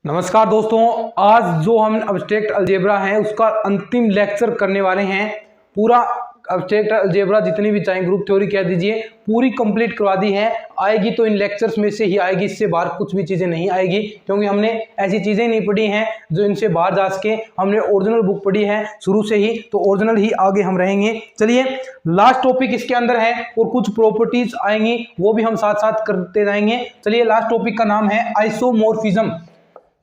नमस्कार दोस्तों, आज जो हम अब्स्ट्रैक्ट अलजेब्रा है उसका अंतिम लेक्चर करने वाले हैं। पूरा अब्स्ट्रैक्ट अलजेब्रा जितनी भी चाहे ग्रुप थ्योरी कह दीजिए पूरी कंप्लीट करवा दी है। आएगी तो इन लेक्चर्स में से ही आएगी, इससे बाहर कुछ भी चीज़ें नहीं आएगी, क्योंकि हमने ऐसी चीज़ें नहीं पढ़ी हैं जो इनसे बाहर जा सके। हमने ओरिजिनल बुक पढ़ी है शुरू से ही, तो ओरिजिनल ही आगे हम रहेंगे। चलिए, लास्ट टॉपिक इसके अंदर है और कुछ प्रॉपर्टीज आएंगी वो भी हम साथ साथ करते जाएंगे। चलिए, लास्ट टॉपिक का नाम है आइसोमॉर्फिज्म।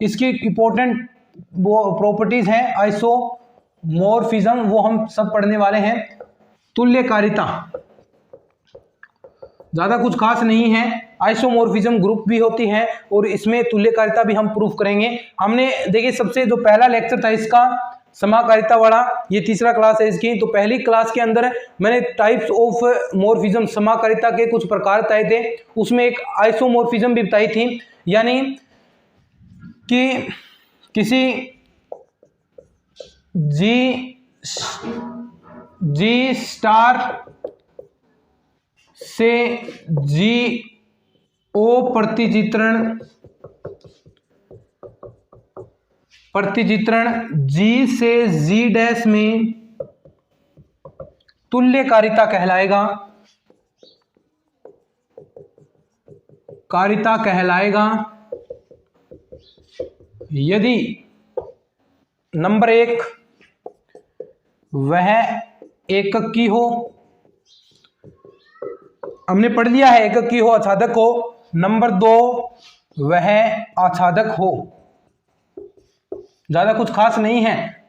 इसकी इंपॉर्टेंट वो प्रॉपर्टीज हैं आइसोमॉर्फिज्म, वो हम सब पढ़ने वाले हैं। तुल्यकारिता ज्यादा कुछ खास नहीं है, आइसोमॉर्फिज्म ग्रुप भी होती है और इसमें तुल्यकारिता भी हम प्रूफ करेंगे। हमने देखिए सबसे जो पहला लेक्चर था इसका समाकारिता वाला, ये तीसरा क्लास है इसकी। तो पहली क्लास के अंदर मैंने टाइप्स ऑफ मॉर्फिज्म समाकारिता के कुछ प्रकार बताए थे, उसमें एक आइसोमॉर्फिज्म भी बताई थी, यानी कि किसी जी स्टार से जी ओ प्रतिचित्रण जी से जी डैश में तुल्यकारिता कहलाएगा यदि नंबर एक वह एककी हो। हमने पढ़ लिया है एककी हो, आच्छादक हो। नंबर दो वह आच्छादक हो। ज्यादा कुछ खास नहीं है,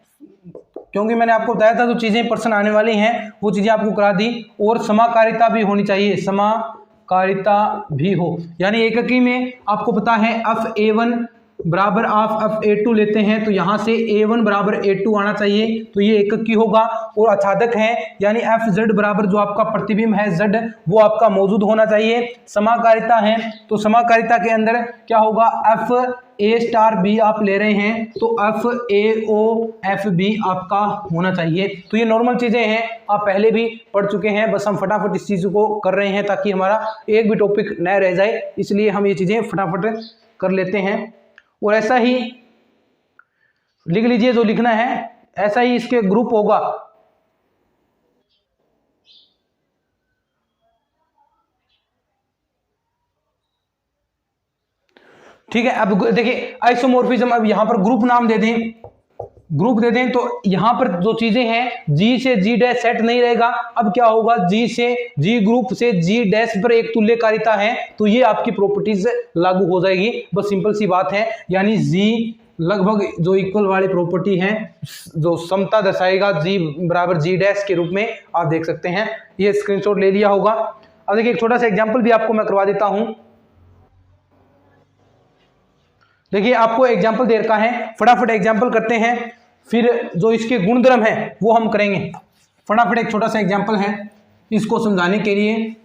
क्योंकि मैंने आपको बताया था जो चीजें पर्सन आने वाली हैं वो चीजें आपको करा दी। और समाकारिता भी होनी चाहिए, समाकारिता भी हो, यानी एककी में आपको पता है F(A1) बराबर आप F(A2) लेते हैं तो यहां से A1 बराबर A2 आना चाहिए, तो ये एककी होगा। और आच्छादक है यानी FZ बराबर जो आपका प्रतिबिंब है Z वो आपका मौजूद होना चाहिए। समाकारिता है तो समाकारिता के अंदर क्या होगा, FA*B आप ले रहे हैं तो FAO(FB) आपका होना चाहिए। तो ये नॉर्मल चीजें हैं, आप पहले भी पढ़ चुके हैं, बस हम फटाफट इस चीज को कर रहे हैं ताकि हमारा एक भी टॉपिक न रह जाए, इसलिए हम ये चीजें फटाफट कर लेते हैं। और ऐसा ही लिख लीजिए, जो लिखना है ऐसा ही इसके ग्रुप होगा। ठीक है, अब देखिए आइसोमॉर्फिज्म, अब यहां पर ग्रुप नाम दे दें तो यहां पर जो चीजें हैं जी से जी डैश सेट नहीं रहेगा। अब क्या होगा, जी से जी ग्रुप से जी डैश पर एक तुल्यकारिता है तो ये आपकी प्रॉपर्टीज लागू हो जाएगी। बस सिंपल सी बात है, यानी जी लगभग जो इक्वल वाली प्रॉपर्टी है जो समता दर्शाएगा जी बराबर जी डैश के रूप में, आप देख सकते हैं। ये स्क्रीनशॉट ले लिया होगा। अब देखिए एक छोटा सा एग्जाम्पल भी आपको मैं करवा देता हूं। देखिए आपको एग्जाम्पल दे रखा है, फटाफट एग्जाम्पल करते हैं, फिर जो इसके गुणधर्म है वो हम करेंगे। फटाफट एक छोटा सा एग्जाम्पल है इसको समझाने के लिए,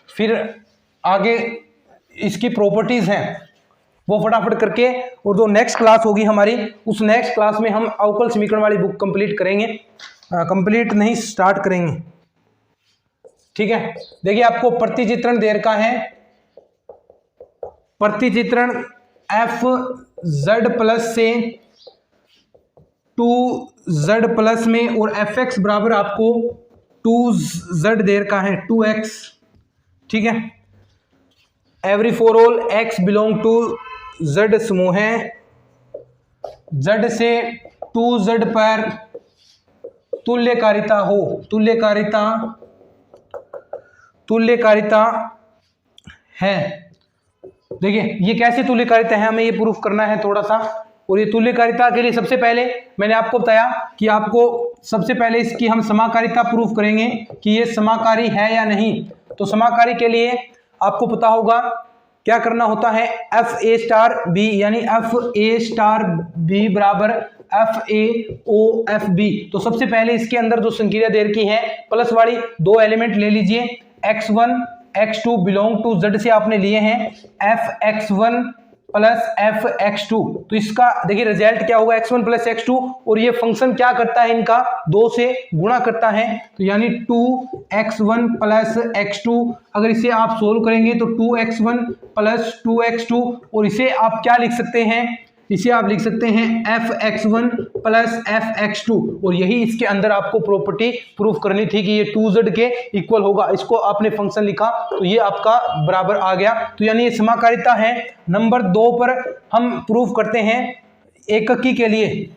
फिर आगे इसकी प्रॉपर्टीज हैं वो फटाफट करके, और जो नेक्स्ट क्लास होगी हमारी उस नेक्स्ट क्लास में हम अवकल समीकरण वाली बुक कंप्लीट करेंगे, कंप्लीट नहीं स्टार्ट करेंगे। ठीक है, देखिए आपको प्रतिचित्रण दे रखा है, प्रतिचित्रण FZ प्लस से 2Z प्लस में, और Fx बराबर आपको 2Z दे रखा है 2x। ठीक है, every for all x belong to Z समूह है, Z से 2Z पर तुल्यकारिता हो, तुल्यकारिता है। देखिए ये कैसे तुल्यकारिता है, हमें ये प्रूफ करना है थोड़ा सा। और ये तुल्यकारिता के लिए सबसे पहले मैंने आपको बताया कि आपको सबसे पहले इसकी हम समाकारिता प्रूफ करेंगे कि ये समाकारी है या नहीं। तो समाकारी के लिए आपको पता होगा क्या करना होता है, FA*B यानी FA*B बराबर FAO(FB)। तो सबसे पहले इसके अंदर जो संक्रिया दे रखी है प्लस वाली, दो एलिमेंट ले लीजिए, x1 x2 belong to Z से आपने लिए हैं Fx1 plus F x to. तो इसका देखिए रिजल्ट क्या होगा, x1 प्लस x2, और ये फंक्शन क्या करता है, इनका 2 से गुणा करता है, तो यानी 2x1 प्लस x2। अगर इसे आप सोल्व करेंगे तो 2x1 प्लस 2x2, और इसे आप क्या लिख सकते हैं, इसे आप लिख सकते हैं fx1 प्लस fx2, और यही इसके अंदर आपको प्रॉपर्टी प्रूफ करनी थी कि ये 2z के इक्वल होगा। इसको आपने फंक्शन लिखा तो ये आपका बराबर आ गया। तो यानी ये समाकारिता है। नंबर 2 पर हम प्रूफ करते हैं एककी के लिए,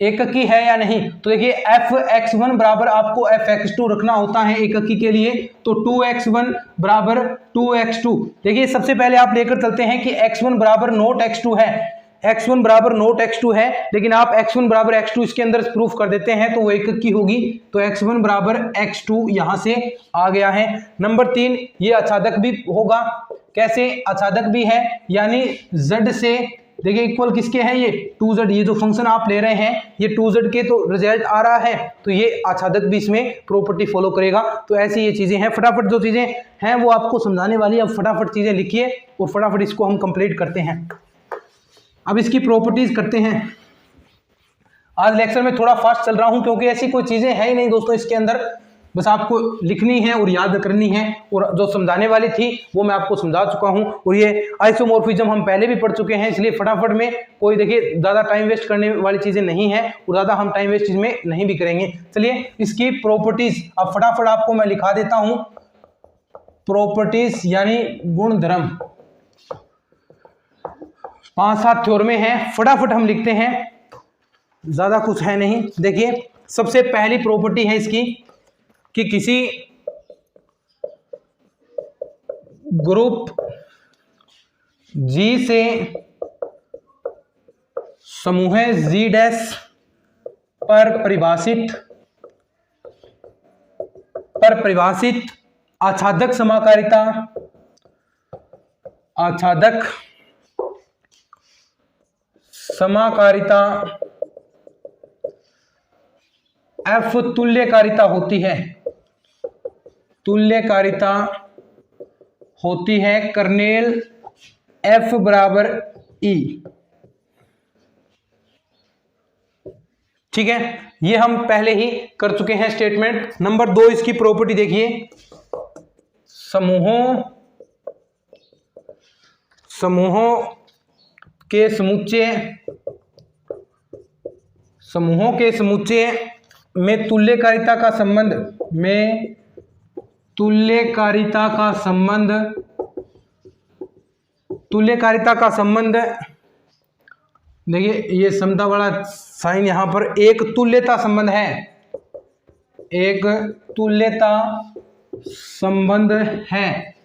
एककी है या नहीं। तो देखिए fx1 बराबर आपको fx2 रखना होता है एककी के लिए, तो 2x1 बराबर 2x2। देखिए सबसे पहले आप लेकर चलते हैं कि x1 बराबर नोट x2 है, x1 बराबर नोट x2 है, लेकिन आप x1 बराबर x2 इसके अंदर प्रूफ कर देते हैं तो वो एककी होगी। तो x1 बराबर x2 यहां से आ गया है। नंबर 3, ये आच्छादक भी होगा। कैसे आच्छादक भी है, यानी z से देखिए इक्वल किसके हैं, ये 2z, ये जो फंक्शन आप ले रहे हैं ये 2z के, तो रिजल्ट आ रहा है, तो ये आच्छादक भी इसमें प्रॉपर्टी फॉलो करेगा। तो ऐसी ये चीजें हैं। फटाफट जो चीजें हैं वो आपको समझाने वाली है, अब फटाफट चीजें लिखिए और फटाफट इसको हम कंप्लीट करते हैं। अब इसकी प्रॉपर्टीज करते हैं। आज लेक्चर में थोड़ा फास्ट चल रहा हूं क्योंकि ऐसी कोई चीजें है ही नहीं दोस्तों इसके अंदर, बस आपको लिखनी है और याद करनी है, और जो समझाने वाली थी वो मैं आपको समझा चुका हूं। और ये आइसोमॉर्फिज्म हम पहले भी पढ़ चुके हैं, इसलिए फटाफट में कोई देखिए ज़्यादा टाइम वेस्ट करने वाली चीज़ें नहीं है और ज़्यादा हम टाइम वेस्ट इसमें नहीं भी करेंगे। चलिए इसकी प्रॉपर्टीज अब फटाफट आपको मैं लिखा देता हूँ। प्रॉपर्टीज यानी गुणधर्म 5-7 थ्योरमें हैं, फटाफट हम लिखते हैं, ज़्यादा कुछ है नहीं। देखिए सबसे पहली प्रॉपर्टी है इसकी कि किसी ग्रुप G से समूह G डैश पर परिभाषित आच्छादक समाकारिता F तुल्यकारिता होती है कर्नेल F बराबर E। ठीक है, ये हम पहले ही कर चुके हैं स्टेटमेंट। नंबर 2 इसकी प्रॉपर्टी देखिए, समूहों के समुच्चय में तुल्यकारिता का संबंध देखिए, ये समता वाला साइन यहां पर एक तुल्यता संबंध है।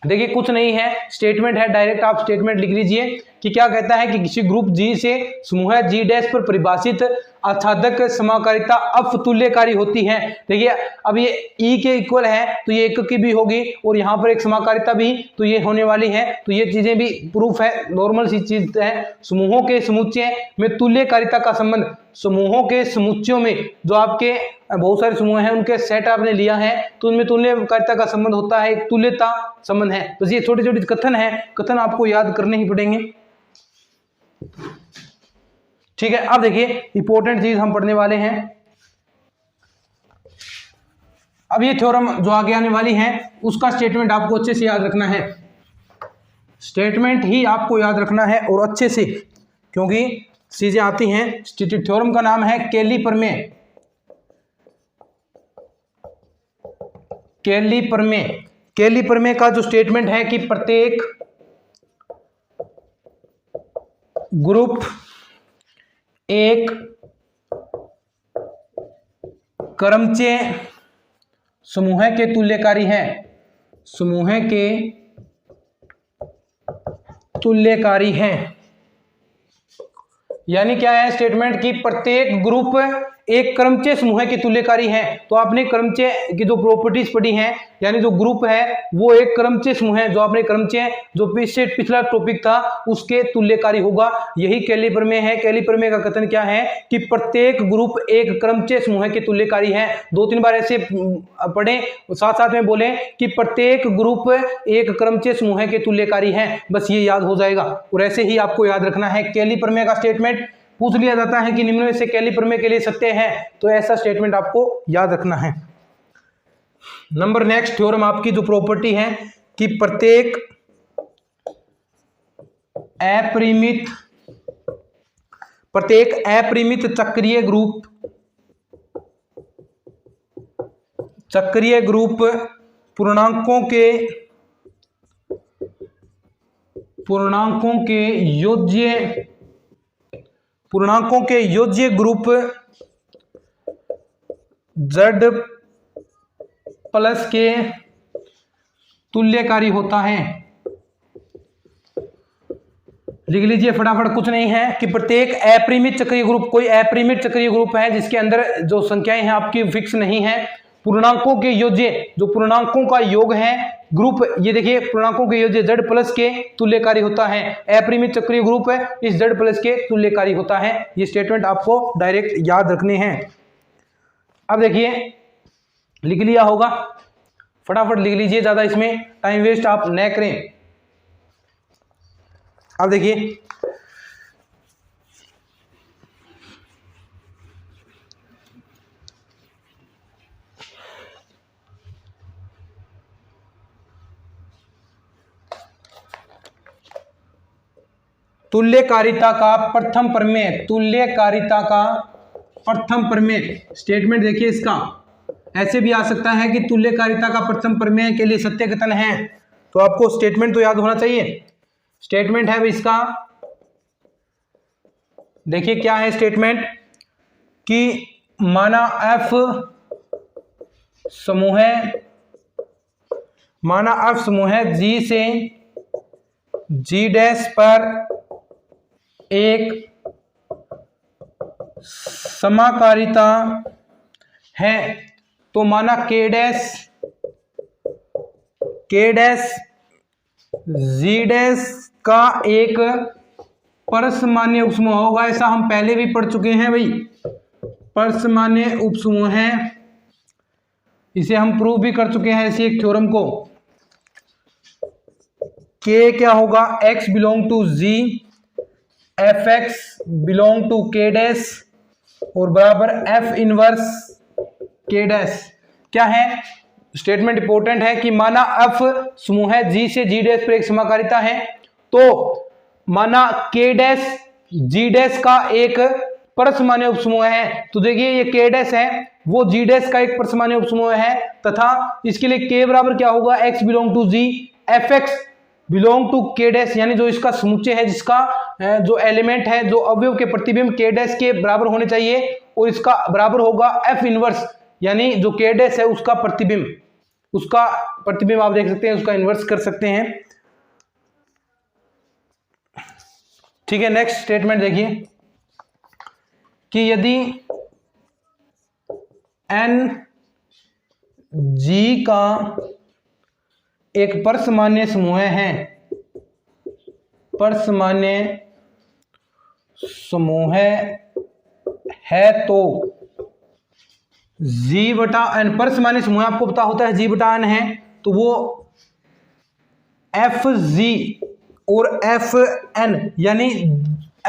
देखिए कुछ नहीं है, स्टेटमेंट है, डायरेक्ट आप स्टेटमेंट लिख लीजिए कि क्या कहता है कि किसी ग्रुप G से समूह G डैश पर परिभाषित आच्छादक समाकारिता F तुल्यकारी होती है। देखिए अब ये E के इक्वल है तो ये एककी भी होगी, और यहाँ पर एक समाकारिता भी तो ये होने वाली है। तो ये चीजें भी प्रूफ है, नॉर्मल सी चीज है। समूहों के समुच्चय में तुल्यकारिता का संबंध, समूहों के समुच्चयों में जो आपके बहुत सारे समूह हैं उनके सेट आपने लिया है तो उनमें तुल्यकारिता का संबंध होता है, एक तुल्यता संबंध है। तो ये छोटे छोटे कथन है, कथन आपको याद करने ही पड़ेंगे। ठीक है, अब देखिए इंपॉर्टेंट चीज हम पढ़ने वाले हैं। अब ये थ्योरम जो आगे आने वाली है उसका स्टेटमेंट आपको अच्छे से याद रखना है, स्टेटमेंट ही आपको याद रखना है और अच्छे से, क्योंकि चीजें आती हैं। थ्योरम का नाम है केली प्रमेय का जो स्टेटमेंट है कि प्रत्येक ग्रुप एक क्रमचय समूह के तुल्यकारी है। यानी क्या है स्टेटमेंट कि प्रत्येक ग्रुप एक क्रमचय समूह के तुल्यकारी है। तो आपने क्रमचय की जो प्रॉपर्टीज पढ़ी हैं, यानी जो ग्रुप है वो एक क्रमचय समूह है, जो आपने क्रमचय जो पिछला टॉपिक था उसके तुल्यकारी होगा। यही कैली प्रमेय है। कैली प्रमेय का कथन क्या है कि प्रत्येक ग्रुप एक क्रमचय समूह के तुल्यकारी है। 2-3 बार ऐसे पढ़े, साथ साथ में बोले कि प्रत्येक ग्रुप एक क्रमचय समूह के तुल्यकारी है, बस ये याद हो जाएगा। और ऐसे ही आपको याद रखना है। कैली प्रमेय का स्टेटमेंट पूछ लिया जाता है कि निम्न में से कैली प्रमेय के लिए सत्य है, तो ऐसा स्टेटमेंट आपको याद रखना है। नंबर नेक्स्ट थ्योरम आपकी जो प्रॉपर्टी है कि प्रत्येक अपरिमित चक्रीय ग्रुप पूर्णांकों के योज्य ग्रुप Z प्लस के तुल्यकारी होता है। लिख लीजिए फटाफट, कुछ नहीं है कि प्रत्येक अपरिमित चक्रीय ग्रुप, कोई अपरिमित चक्रीय ग्रुप है जिसके अंदर जो संख्याएं हैं आपकी फिक्स नहीं है, पूर्णांकों के योज्य, जो पूर्णांकों का योग है ग्रुप, ये देखिए पूर्णांकों के योज्य Z प्लस के तुल्यकारी होता है। अपरिमित चक्रीय ग्रुप है इस Z प्लस के तुल्यकारी होता है। ये स्टेटमेंट आपको डायरेक्ट याद रखने हैं। अब देखिए लिख लिया होगा, फटाफट लिख लीजिए, ज्यादा इसमें टाइम वेस्ट आप न करें। अब देखिए तुल्यकारिता का प्रथम प्रमेय, स्टेटमेंट देखिए इसका ऐसे भी आ सकता है कि तुल्यकारिता का प्रथम प्रमेय के लिए सत्य कथन है। तो आपको स्टेटमेंट तो याद होना चाहिए। स्टेटमेंट है इसका, देखिए क्या है स्टेटमेंट कि माना F समूह G से G डैश पर एक समाकारिता है, तो माना K डैश G डैश का एक परसमान्य उपसमूह होगा। ऐसा हम पहले भी पढ़ चुके हैं भाई, परसमान्य उपसमूह है, इसे हम प्रूव भी कर चुके हैं इसी एक थ्योरम को। K क्या होगा, X belong to G, Fx belong to K dash और बराबर F इनवर्स K डैश। क्या है स्टेटमेंट इंपॉर्टेंट है कि माना F समूह है G से G डैश पर एक समाकारिता है, तो माना K डैश G डैश का एक परसमान्य उपसमूह है। तो देखिए ये K डैश है वो G डैश का एक परसमान्य उपसमूह है, तथा इसके लिए K बराबर क्या होगा, X belong to G, Fx belong to K dash, यानी जो इसका समुच्चय है, जिसका जो एलिमेंट है, जो अवयव के प्रतिबिंब K डैश के बराबर होने चाहिए, और इसका बराबर होगा F इनवर्स, यानी जो K डैश है उसका प्रतिबिंब आप देख सकते हैं, उसका इनवर्स कर सकते हैं। ठीक है, नेक्स्ट स्टेटमेंट देखिए कि यदि N G का एक परसमान्य समूह है तो G बटा N, परसमान्य समूह आपको पता होता है G बटा N है, तो वो FG और FN, यानी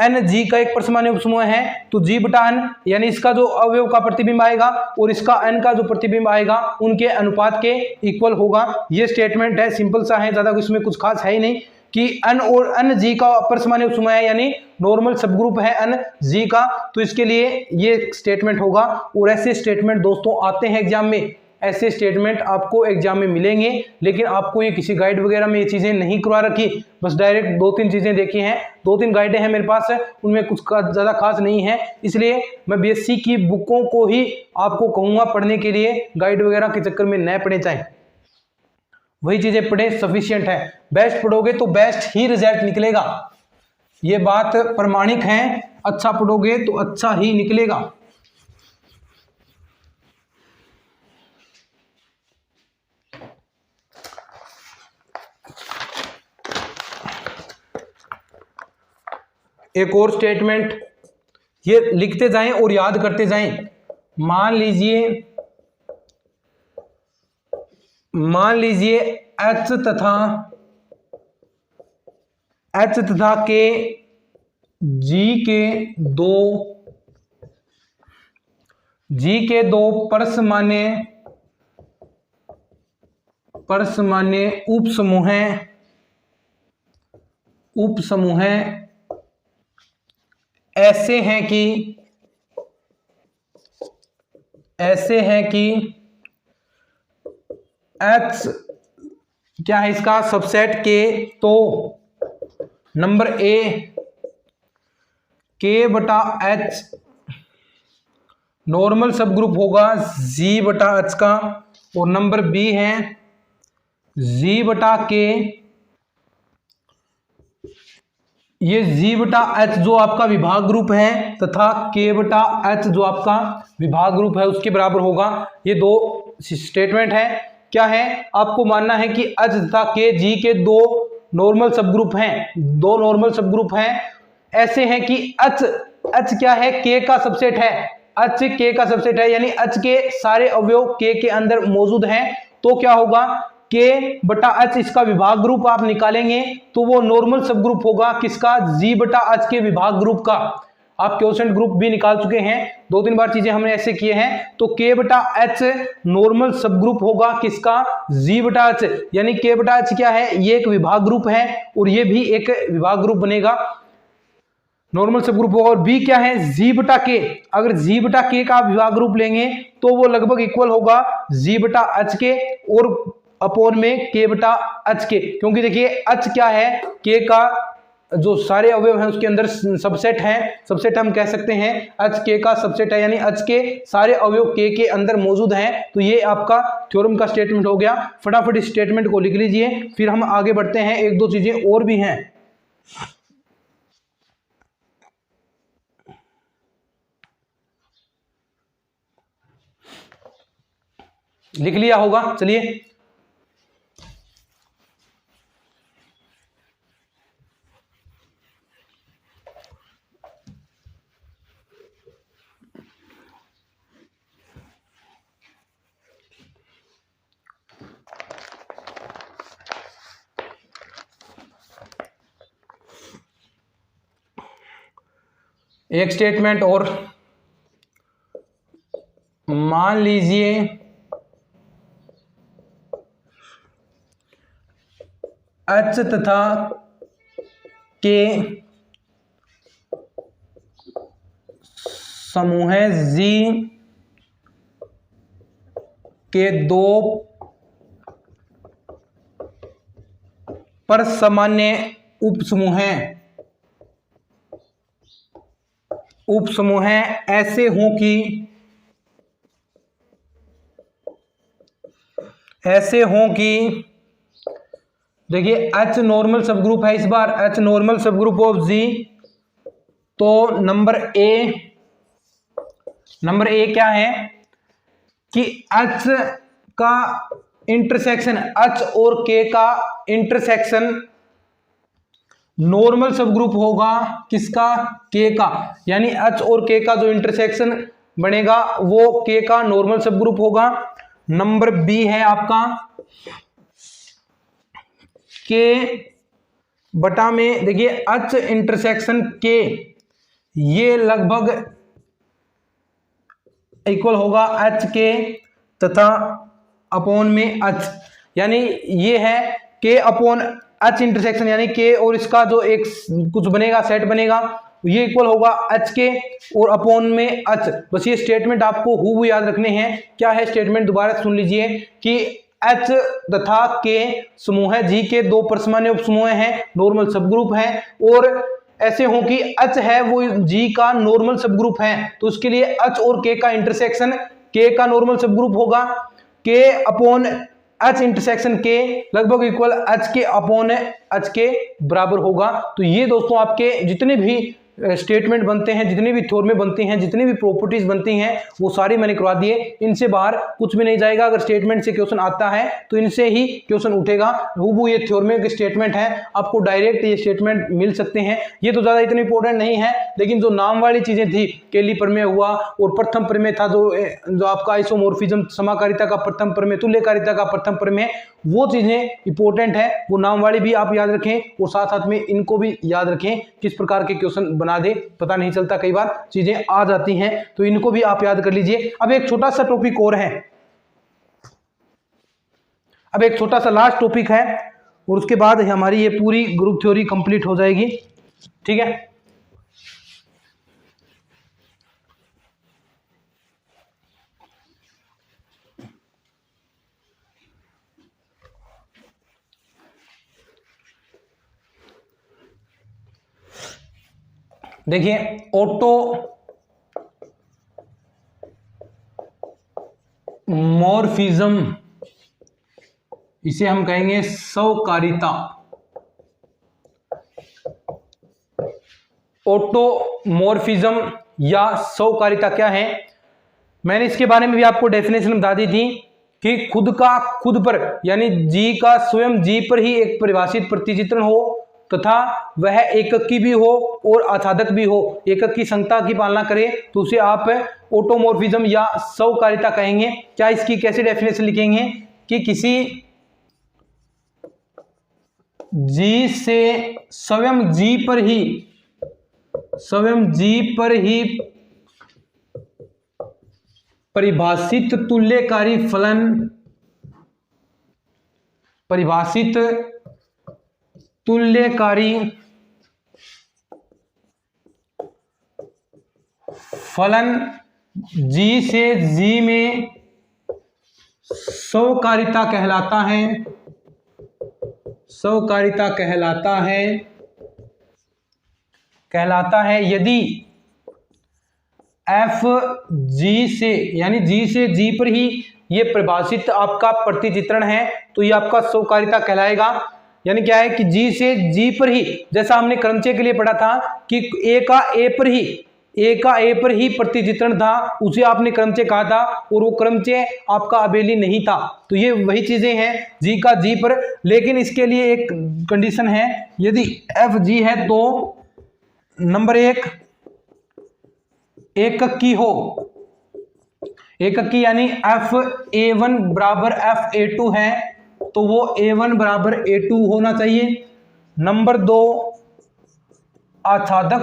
NG का एक परसमान्य उपसमूह है, तो G बटा N यानी इसका जो अवयव का प्रतिबिंब आएगा और इसका N का जो प्रतिबिंब आएगा उनके अनुपात के इक्वल होगा। ये स्टेटमेंट है, सिंपल सा है, ज्यादा इसमें कुछ खास है ही नहीं कि N और NG का परसमान्य उपसमूह है, यानी नॉर्मल सब ग्रुप है NG का, तो इसके लिए ये स्टेटमेंट होगा। और ऐसे स्टेटमेंट दोस्तों आते हैं एग्जाम में, ऐसे स्टेटमेंट आपको एग्जाम में मिलेंगे, लेकिन आपको ये किसी गाइड वगैरह में ये चीजें नहीं करवा रखी, बस डायरेक्ट 2-3 चीजें देखी हैं, 2-3 गाइडें हैं मेरे पास, उनमें कुछ ज्यादा खास नहीं है, इसलिए मैं बीएससी की बुकों को ही आपको कहूंगा पढ़ने के लिए, गाइड वगैरह के चक्कर में न पढ़े, चाहे वही चीजें पढ़े सफिशिएंट है। बेस्ट पढ़ोगे तो बेस्ट ही रिजल्ट निकलेगा, ये बात प्रमाणिक है, अच्छा पढ़ोगे तो अच्छा ही निकलेगा। एक और स्टेटमेंट, ये लिखते जाएं और याद करते जाएं। मान लीजिए H तथा के G के दो परसमान्य उपसमूह ऐसे हैं कि H क्या है इसका सबसेट के, तो नंबर ए K बटा H नॉर्मल सब ग्रुप होगा G बटा H का, और नंबर बी है G बटा K, ये G बटा H जो आपका विभाग ग्रुप है तथा K बटा H जो आपका विभाग ग्रुप है उसके बराबर होगा। ये दो स्टेटमेंट है। क्या है, आपको मानना है कि H तथा K G के दो नॉर्मल सब ग्रुप हैं, ऐसे हैं कि H क्या है, K का सबसेट है, H K का सबसेट है, यानी H के सारे अवयव K के अंदर मौजूद हैं। तो क्या होगा, K बटा H इसका विभाग ग्रुप आप निकालेंगे तो वो नॉर्मल सब ग्रुप होगा किसका, G बटा H के विभाग ग्रुप का। आप क्वोशेंट ग्रुप भी निकाल चुके हैं, 2-3 बार चीजें हमने ऐसे किए हैं। तो K बटा H नॉर्मल सब ग्रुप होगा किसका, G बटा H, यानी K बटा H क्या है, ये एक विभाग ग्रुप है और ये भी एक विभाग ग्रुप बनेगा, नॉर्मल सब ग्रुप होगा। और B क्या है, G बटा K, अगर G बटा K का विभाग ग्रुप लेंगे तो वो लगभग इक्वल होगा G बटा H के और अपॉन में K बटा H के, क्योंकि देखिए H क्या है, K का जो सारे अवयव हैं उसके अंदर सबसेट है, सबसेट हम कह सकते हैं H K का सबसेट है, यानी H के सारे अवयव K के अंदर मौजूद हैं। तो ये आपका थ्योरम का स्टेटमेंट हो गया। फटाफट इस स्टेटमेंट को लिख लीजिए, फिर हम आगे बढ़ते हैं। एक दो चीजें और भी हैं, लिख लिया होगा, चलिए एक स्टेटमेंट और, मान लीजिए H तथा K समूह G के दो परसमान्य उपसमूह ऐसे हों कि देखिए H नॉर्मल सब ग्रुप है, इस बार H नॉर्मल सब ग्रुप ऑफ G, तो नंबर ए क्या है कि H का इंटरसेक्शन, H और K का इंटरसेक्शन नॉर्मल सब ग्रुप होगा किसका, K का, यानी H और K का जो इंटरसेक्शन बनेगा वो K का नॉर्मल सब ग्रुप होगा। नंबर बी है आपका K बटा में, देखिए H इंटरसेक्शन K ये लगभग इक्वल होगा H के तथा अपॉन में H, यानी ये है K अपॉन H इंटरसेक्शन, यानी K और इसका जो एक कुछ बनेगा, सेट बनेगा, ये इक्वल होगा H के और अपॉन में H। बस ये स्टेटमेंट आपको हूबहू याद रखने हैं। क्या है स्टेटमेंट, दोबारा सुन लीजिए कि H तथा K समूह है, G के दो परसमान्य उपसमूह हैं, नॉर्मल सब ग्रुप है, और ऐसे हो कि H है वो G का नॉर्मल सब ग्रुप है, तो उसके लिए H और K का इंटरसेक्शन K का नॉर्मल सब ग्रुप होगा, K upon H intersection K लगभग इक्वल H के अपॉन H के बराबर होगा। तो ये दोस्तों आपके जितने भी स्टेटमेंट बनते हैं, जितनी भी थ्योरमें बनती हैं, जितनी भी प्रॉपर्टीज बनती हैं, वो सारी मैंने करवा दिए। इनसे बाहर कुछ भी नहीं जाएगा। अगर स्टेटमेंट से क्वेश्चन आता है तो इनसे ही क्वेश्चन उठेगा। हूबहू ये थ्योरमें के स्टेटमेंट है, आपको डायरेक्ट ये स्टेटमेंट मिल सकते हैं। ये तो ज्यादा इतने इंपॉर्टेंट नहीं है, लेकिन जो नाम वाली चीजें थी, केली प्रमेय हुआ और प्रथम प्रमेय था, जो आपका आइसोमोर्फिज्म, समाकारिता का प्रथम प्रमेय, तुल्यकारिता का प्रथम प्रमेय, वो चीजें इंपॉर्टेंट है। वो नाम वाली भी आप याद रखें और साथ साथ में इनको भी याद रखें। किस प्रकार के क्वेश्चन बना दे पता नहीं चलता, कई बार चीजें आ जाती हैं, तो इनको भी आप याद कर लीजिए। अब एक छोटा सा टॉपिक और है, अब एक छोटा सा लास्ट टॉपिक है और उसके बाद हमारी ये पूरी ग्रुप थ्योरी कंप्लीट हो जाएगी। ठीक है, देखिए ऑटोमॉर्फिज्म, इसे हम कहेंगे स्वकारिता। ऑटोमॉर्फिज्म या स्वकारिता क्या है? मैंने इसके बारे में भी आपको डेफिनेशन बता दी थी कि खुद का खुद पर, यानी जी का स्वयं जी पर ही एक परिभाषित प्रतिचित्रण हो तथा वह एककी भी हो और आच्छादक भी हो, एककी संगता की पालना करे, तो उसे आप ऑटोमॉर्फिज्म या स्वकारिता कहेंगे। क्या इसकी कैसे डेफिनेशन लिखेंगे कि किसी जी से स्वयं जी पर ही परिभाषित तुल्यकारी फलन, परिभाषित तुल्यकारी फलन जी से जी में स्वकारिता कहलाता है, स्वकारिता कहलाता है यदि एफ जी से, यानी जी से जी पर ही ये परिभाषित आपका प्रतिचित्रण है, तो ये आपका स्वकारिता कहलाएगा। यानी क्या है कि जी से जी पर ही, जैसा हमने क्रमचय के लिए पढ़ा था कि ए का ए पर ही प्रतिचित्रण था, उसे आपने क्रमचय कहा था और वो क्रमचय आपका अबेली नहीं था। तो ये वही चीजें हैं जी का जी पर, लेकिन इसके लिए एक कंडीशन है, यदि एफ जी है तो नंबर एक एककी हो, एककी यानी एफ ए1 बराबर एफ ए2 है तो वो ए1 बराबर ए2 होना चाहिए। नंबर दो आच्छादक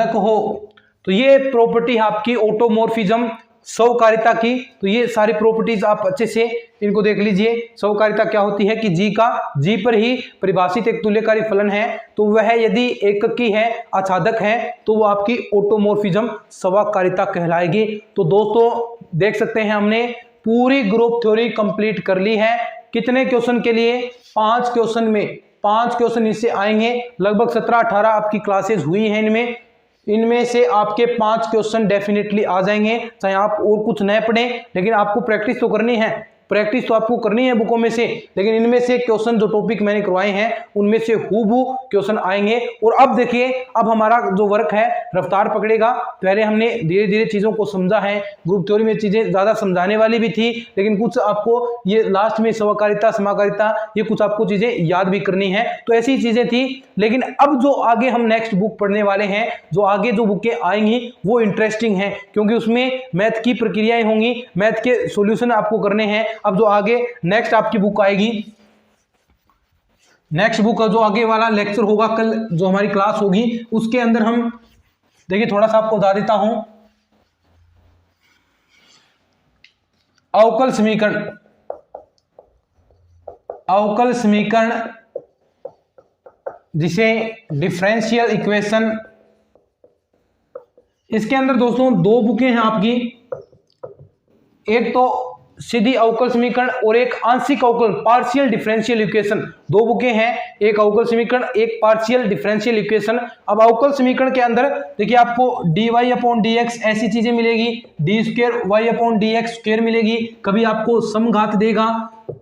हो, तो ये प्रॉपर्टी आपकी ऑटोमॉर्फिज्म स्वकारिता की। तो ये सारी प्रॉपर्टीज आप अच्छे से इनको देख लीजिए। स्वकारिता क्या होती है कि जी का जी पर ही परिभाषित एक तुल्यकारी फलन है, तो वह यदि एककी है, आच्छादक है, तो वो आपकी ऑटोमॉर्फिज्म स्वकारिता कहलाएगी। तो दोस्तों देख सकते हैं हमने पूरी ग्रुप थ्योरी कंप्लीट कर ली है। कितने क्वेश्चन के लिए? 5 क्वेश्चन में 5 क्वेश्चन इससे आएंगे। लगभग 17-18 आपकी क्लासेस हुई हैं इनमें से आपके 5 क्वेश्चन डेफिनेटली आ जाएंगे, चाहे आप और कुछ नए पढ़ें, लेकिन आपको प्रैक्टिस तो करनी है। प्रैक्टिस तो आपको करनी है बुकों में से, लेकिन इनमें से क्वेश्चन जो टॉपिक मैंने करवाए हैं उनमें से हूबहू क्वेश्चन आएंगे। और अब देखिए, अब हमारा जो वर्क है रफ्तार पकड़ेगा। पहले हमने धीरे धीरे चीज़ों को समझा है, ग्रुप थ्योरी में चीज़ें ज़्यादा समझाने वाली भी थी, लेकिन कुछ आपको ये लास्ट में स्वकारिता समाकारिता ये कुछ आपको चीज़ें याद भी करनी है, तो ऐसी चीज़ें थी। लेकिन अब जो आगे हम नेक्स्ट बुक पढ़ने वाले हैं, जो आगे जो बुकें आएंगी वो इंटरेस्टिंग है, क्योंकि उसमें मैथ की प्रक्रियाएं होंगी, मैथ के सॉल्यूशन आपको करने हैं। अब जो आगे नेक्स्ट आपकी बुक आएगी, नेक्स्ट बुक का जो आगे वाला लेक्चर होगा, कल जो हमारी क्लास होगी, उसके अंदर हम देखिए थोड़ा सा आपको बता देता हूं। अवकल समीकरण जिसे डिफरेंशियल इक्वेशन, इसके अंदर दोस्तों 2 बुकें हैं आपकी, एक तो सीधी अवकल समीकरण और एक आंशिक अवकल पार्शियल डिफरेंशियल इक्वेशन। 2 बुकें हैं, एक अवकल समीकरण, एक पार्शियल डिफरेंशियल इक्वेशन। अब अवकल समीकरण के अंदर देखिए आपको dy/dx ऐसी चीजें मिलेगी, d² y/dx² मिलेगी, कभी आपको समघात देगा,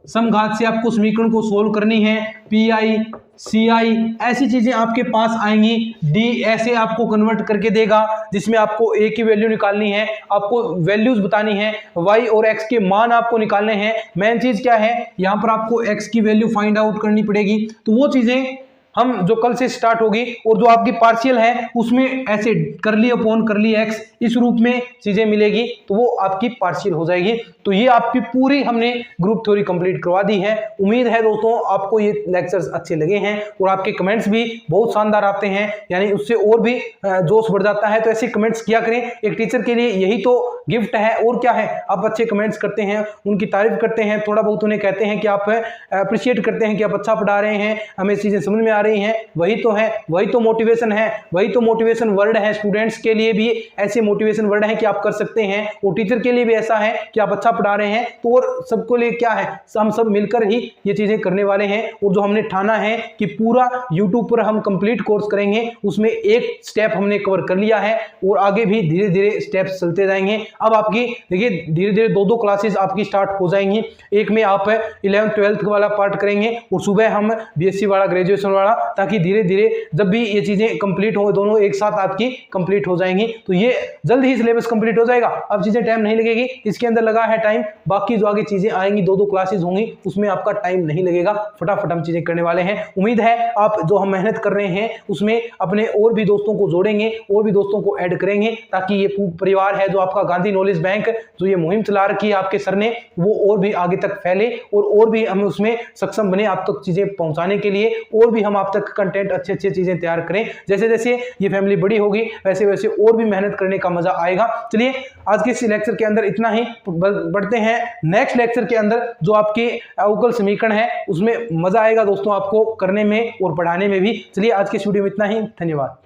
समघात से आपको समीकरण को सोल्व करनी है, पी आई सी आई ऐसी चीजें आपके पास आएंगी, डी ऐसे आपको कन्वर्ट करके देगा जिसमें आपको ए की वैल्यू निकालनी है, आपको वैल्यूज बतानी है, वाई और एक्स के मान आपको निकालने हैं। मेन चीज क्या है, यहाँ पर आपको एक्स की वैल्यू फाइंड आउट करनी पड़ेगी। तो वो चीजें हम जो कल से स्टार्ट होगी, और जो आपकी पार्शियल है उसमें ऐसे करली अपॉन करली एक्स इस रूप में चीजें मिलेगी, तो वो आपकी पार्शियल हो जाएगी। तो ये आपकी पूरी हमने ग्रुप थ्योरी कंप्लीट करवा दी है। उम्मीद है दोस्तों आपको ये लेक्चर्स अच्छे लगे हैं और आपके कमेंट्स भी बहुत शानदार आते हैं, यानी उससे और भी जोश बढ़ जाता है। तो ऐसे कमेंट्स किया करें, एक टीचर के लिए यही तो गिफ्ट है और क्या है। आप अच्छे कमेंट्स करते हैं, उनकी तारीफ करते हैं, थोड़ा बहुत उन्हें कहते हैं कि आप अप्रिशिएट करते हैं कि आप अच्छा पढ़ा रहे हैं, हमें चीजें समझ में आ रही हैं, वही तो है, वही तो मोटिवेशन है, वही तो मोटिवेशन वर्ड है। स्टूडेंट्स के लिए भी ऐसे मोटिवेशन वर्ड है कि आप कर सकते हैं, और टीचर के लिए भी ऐसा है कि आप अच्छा पढ़ा रहे हैं। तो और सबको लिए क्या है, हम सब मिलकर ही ये चीजें करने वाले हैं। और जो हमने ठाना है कि पूरा यूट्यूब पर हम कंप्लीट कोर्स करेंगे, उसमें एक स्टेप हमने कवर कर लिया है और आगे भी धीरे धीरे स्टेप्स चलते जाएंगे। अब आपकी देखिए धीरे धीरे दो क्लासेस आपकी स्टार्ट हो जाएंगी। एक में आप 11th 12th वाला पार्ट करेंगे और सुबह हम बीएससी वाला, ग्रेजुएशन वाला, ताकि धीरे धीरे जब भी ये चीजें कंप्लीट हो, दोनों एक साथ आपकी कंप्लीट हो जाएंगी। तो ये जल्द ही सिलेबस कंप्लीट हो जाएगा, अब चीजें टाइम नहीं लगेगी, इसके अंदर लगा है टाइम। बाकी जो आगे चीजें आएंगी, दो क्लासेस होंगी, उसमें आपका टाइम नहीं लगेगा, फटाफट हम चीजें करने वाले हैं। उम्मीद है आप जो हम मेहनत कर रहे हैं उसमें अपने और भी दोस्तों को जोड़ेंगे, और भी दोस्तों को ऐड करेंगे, ताकि ये परिवार है जो आपका गांधी नॉलेज बैंक जो ये मुहिम चला रखी है आपके सर ने, वो और भी आगे तक फैले और भी हम उसमें सक्षम बने आप तक चीजें पहुंचाने के लिए, और भी हम आप तक कंटेंट अच्छे चीजें तैयार करें। जैसे जैसे ये फैमिली बड़ी होगी वैसे वैसे और भी मेहनत करने का मजा आएगा। चलिए आज के इस लेक्चर के अंदर इतना ही, बढ़ते हैं नेक्स्ट लेक्चर के अंदर जो आपके अवकल समीकरण है, उसमें मजा आएगा दोस्तों आपको करने में और पढ़ाने में भी। चलिए आज के इस वीडियो में इतना ही, धन्यवाद।